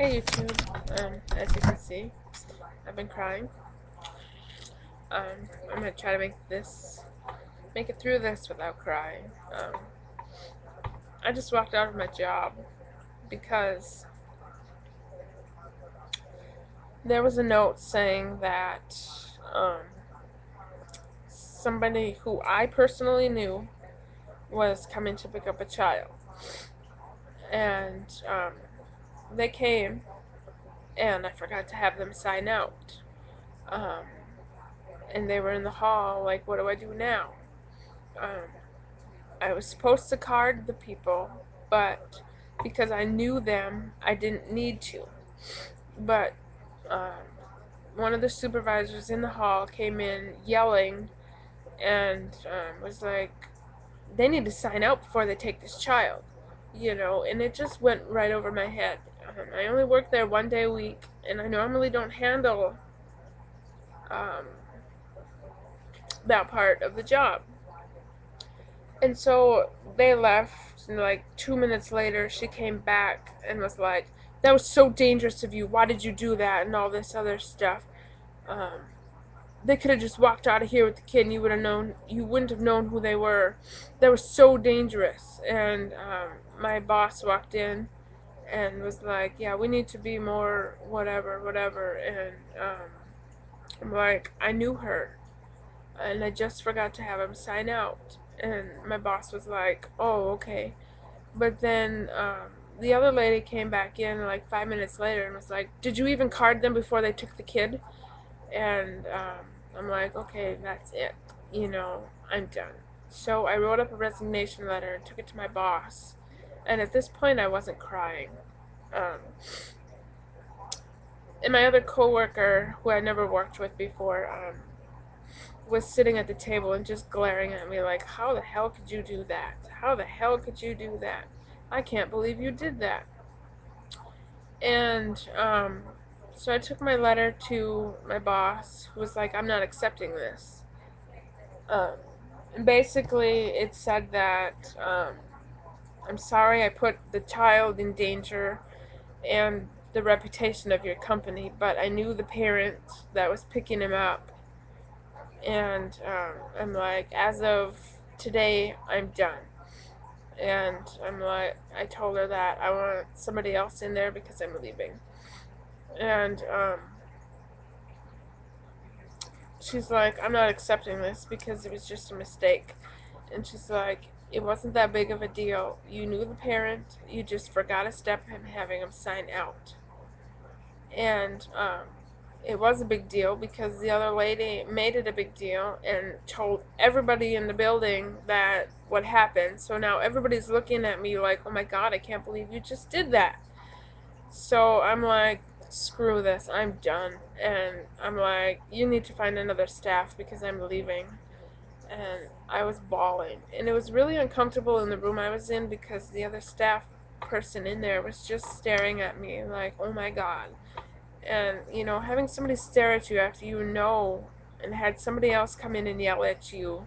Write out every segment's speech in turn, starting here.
Hey YouTube, as you can see, I've been crying. I'm gonna try to make it through this without crying. I just walked out of my job because there was a note saying that um, somebody who I personally knew was coming to pick up a child, and they came, and I forgot to have them sign out. Um, and they were in the hall, like, what do I do now? Um, I was supposed to card the people, but because I knew them, I didn't need to. But um, one of the supervisors in the hall came in yelling and was like, they need to sign out before they take this child. And it just went right over my head. I only work there 1 day a week, and I normally don't handle um, that part of the job. And so they left, and like 2 minutes later, she came back and was like, "That was so dangerous of you. Why did you do that?" and all this other stuff. Um, they could have just walked out of here with the kid, and you wouldn't have known who they were. That was so dangerous. And my boss walked in and was like, "Yeah, we need to be more whatever, whatever." And I'm like, I knew her, and I just forgot to have him sign out. And my boss was like, "Oh, okay." But then the other lady came back in like 5 minutes later and was like, "Did you even card them before they took the kid?" And I'm like, "Okay, that's it. I'm done." So I wrote up a resignation letter and took it to my boss. And at this point, I wasn't crying. Um, and my other coworker, who I never worked with before, was sitting at the table and just glaring at me like, "How the hell could you do that? How the hell could you do that? I can't believe you did that." And so I took my letter to my boss, who was like, "I'm not accepting this." Um, and basically, it said that I'm sorry I put the child in danger and the reputation of your company, but I knew the parent that was picking him up. And I'm like, as of today, I'm done. And I'm like, I told her that I want somebody else in there because I'm leaving. And she's like, "I'm not accepting this because it was just a mistake." And she's like, "It wasn't that big of a deal. You knew the parent, you just forgot a step in having him sign out." And it was a big deal because the other lady made it a big deal and told everybody in the building that what happened. So now everybody's looking at me like, "Oh my God, I can't believe you just did that." So I'm like, "Screw this, I'm done." And I'm like, "You need to find another staff because I'm leaving." And I was bawling. And it was really uncomfortable in the room I was in because the other staff person in there was just staring at me like, "Oh my God." And, having somebody stare at you after and had somebody else come in and yell at you,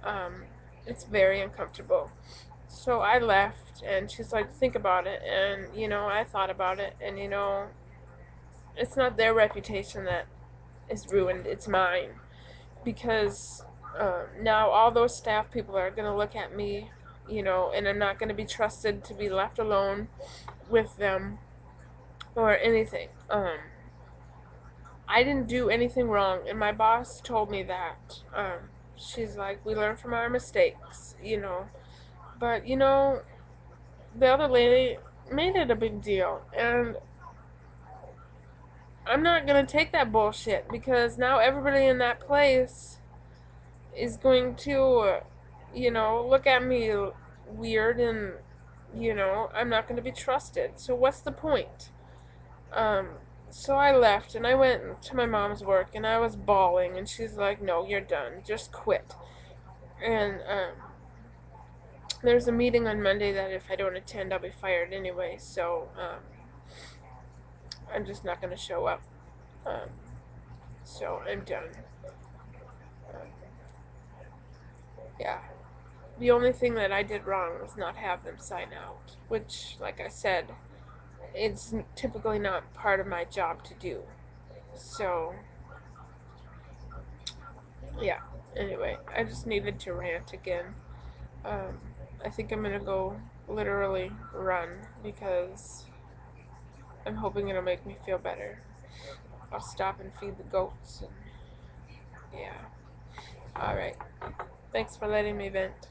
um, it's very uncomfortable. So I left, and she's like, "Think about it." And, I thought about it, and, it's not their reputation that is ruined, it's mine. Because now all those staff people are going to look at me, and I'm not going to be trusted to be left alone with them or anything. I didn't do anything wrong, and my boss told me that. She's like, "We learn from our mistakes, But, the other lady made it a big deal, and I'm not gonna take that bullshit because now everybody in that place is going to, look at me weird, and, I'm not gonna be trusted. So what's the point? Um, so I left and I went to my mom's work and I was bawling, and she's like, "No, you're done. Just quit." And there's a meeting on Monday that if I don't attend, I'll be fired anyway. So I'm just not gonna show up. Um, so I'm done. Um, yeah. The only thing that I did wrong was not have them sign out, which, like I said, it's typically not part of my job to do. So, yeah. Anyway, I just needed to rant again. Um, I think I'm gonna go literally run because I'm hoping it'll make me feel better. I'll stop and feed the goats and yeah. Alright. Thanks for letting me vent.